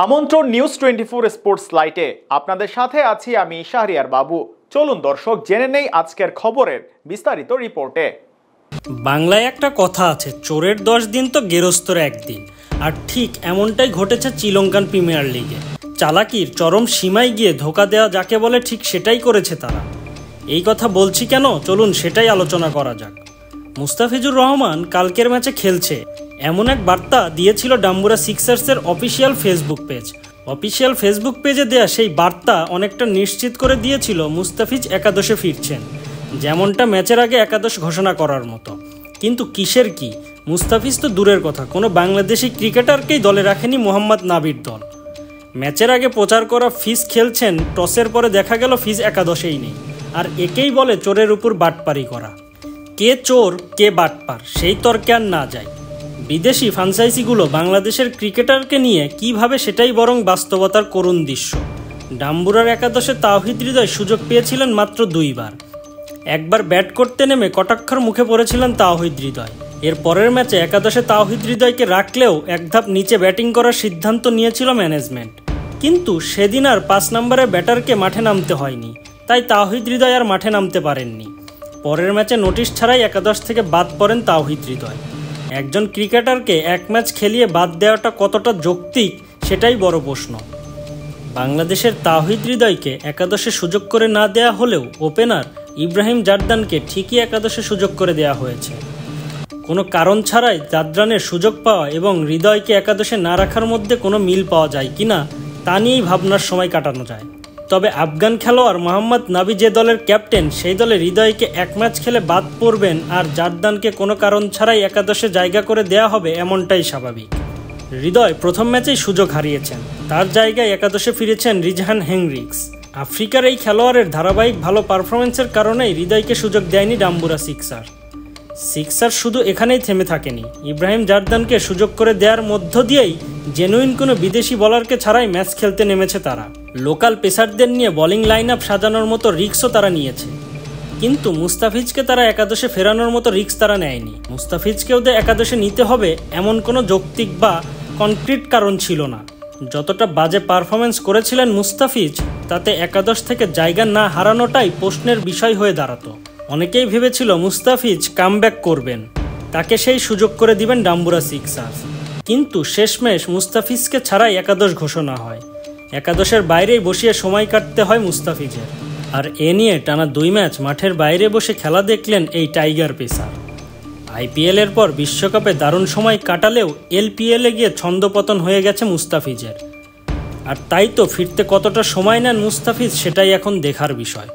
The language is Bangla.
আমন্ত্রণ নিউজ 24 স্পোর্টস লাইটে আপনাদের সাথে আছি আমি শাহরিয়ার বাবু। চলুন দর্শক জেনে নেই আজকের খবরের বিস্তারিত রিপোর্টে। বাংলায় একটা কথা আছে, চোরের 10 দিন তো গেরস্তর একদিন। আর ঠিক এমনটাই ঘটেছে শ্রীলঙ্কান প্রিমিয়ার লিগে। চালাকির চরম সীমায় গিয়ে ধোঁকা দেওয়া যাকে বলে ঠিক সেটাই করেছে তারা। এই কথা বলছি কেন, চলুন সেটাই আলোচনা করা যাক। মুস্তাফিজুর রহমান কালকের ম্যাচে খেলছে এমন এক বার্তা দিয়েছিল ডাম্বুরা সিক্সার্সের অফিসিয়াল ফেসবুক পেজে দেয়া সেই বার্তা অনেকটা নিশ্চিত করে দিয়েছিল মুস্তাফিজ একাদশে ফিরছেন, যেমনটা ম্যাচের আগে একাদশ ঘোষণা করার মতো। কিন্তু কিসের কি, মুস্তাফিজ তো দূরের কথা, কোনো বাংলাদেশি ক্রিকেটারকেই দলে রাখেনি মোহাম্মদ নাবির দল। ম্যাচের আগে প্রচার করা ফিজ খেলছেন, টসের পরে দেখা গেল ফিজ একাদশেই নেই। আর একেই বলে চোরের উপর বাটপারি করা। কে চোর কে বাটপার সেই তর্কে আর না যায়। বিদেশি ফ্রাঞ্চাইজিগুলো বাংলাদেশের ক্রিকেটারকে নিয়ে কিভাবে সেটাই বরং বাস্তবতার করুণ দৃশ্য। ডাম্বুরার একাদশে তাওহিদ হৃদয় সুযোগ পেয়েছিলেন মাত্র 2 বার। একবার ব্যাট করতে নেমে কটাক্ষর মুখে পড়েছিলেন তাওহিদ হৃদয়। এর পরের ম্যাচে একাদশে তাওহিদ হৃদয়কে রাখলেও এক ধাপ নিচে ব্যাটিং করার সিদ্ধান্ত নিয়েছিল ম্যানেজমেন্ট। কিন্তু সেদিন আর 5 নম্বরের ব্যাটারকে মাঠে নামতে হয়নি, তাই তাওহিদ হৃদয় আর মাঠে নামতে পারেননি। পরের ম্যাচে নোটিশ ছাড়াই একাদশ থেকে বাদ পড়েন তাওহিদ হৃদয়। একজন ক্রিকেটারকে এক ম্যাচ খেলিয়ে বাদ দেওয়াটা কতটা যৌক্তিক সেটাই বড় প্রশ্ন। বাংলাদেশের তাওহিদ হৃদয়কে একাদশে সুযোগ করে না দেয়া হলেও ওপেনার ইব্রাহিম জারদানকে ঠিকই একাদশে সুযোগ করে দেয়া হয়েছে। কোনো কারণ ছাড়াই জারদানের সুযোগ পাওয়া এবং হৃদয়কে একাদশে না রাখার মধ্যে কোনো মিল পাওয়া যায় কিনা তা নিয়েই ভাবনার সময় কাটানো যায়। তবে আফগান খেলোয়াড় মোহাম্মদ নাবি যে দলের ক্যাপ্টেন, সেই দলে হৃদয়কে এক ম্যাচ খেলে বাদ পড়বেন আর জারদানকে কোনো কারণ ছাড়াই একাদশে জায়গা করে দেয়া হবে এমনটাই স্বাভাবিক। হৃদয় প্রথম ম্যাচেই সুযোগ হারিয়েছেন, তার জায়গায় একাদশে ফিরেছেন রিজহান হেনরিক্স। আফ্রিকার এই খেলোয়াড়ের ধারাবাহিক ভালো পারফরমেন্সের কারণেই হৃদয়কে সুযোগ দেয়নি ডাম্বুরা সিক্সার শুধু এখানেই থেমে থাকেনি, ইব্রাহিম জারদানকে সুযোগ করে দেওয়ার মধ্য দিয়েই জেনুইন কোনো বিদেশি বলারকে ছাড়াই ম্যাচ খেলতে নেমেছে তারা। লোকাল পেসারদের নিয়ে বোলিং লাইন আপ সাজানোর মতো রিস্কও তারা নিয়েছে, কিন্তু মুস্তাফিজকে তারা একাদশে ফেরানোর মতো রিস্ক তারা নেয়নি। মুস্তাফিজকেও একাদশে নিতে হবে এমন কোনো যৌক্তিক বা কনক্রিট কারণ ছিল না। যতটা বাজে পারফরমেন্স করেছিলেন মুস্তাফিজ, তাতে একাদশ থেকে জায়গা না হারানোটাই প্রশ্নের বিষয় হয়ে দাঁড়াতো। অনেকেই ভেবেছিল মুস্তাফিজ কামব্যাক করবেন, তাকে সেই সুযোগ করে দিবেন ডাম্বুরা সিক্সার্স। কিন্তু শেষমেশ মুস্তাফিজকে ছাড়াই একাদশ ঘোষণা হয়। একাদশের বাইরেই বসিয়ে সময় কাটতে হয় মুস্তাফিজের। আর এ নিয়ে টানা 2 ম্যাচ মাঠের বাইরে বসে খেলা দেখলেন এই টাইগার পেসার। আইপিএলের পর বিশ্বকাপে দারুণ সময় কাটালেও এলপিএলে গিয়ে ছন্দপতন হয়ে গেছে মুস্তাফিজের। আর তাই তো ফিরতে কতটা সময় নেন মুস্তাফিজ সেটাই এখন দেখার বিষয়।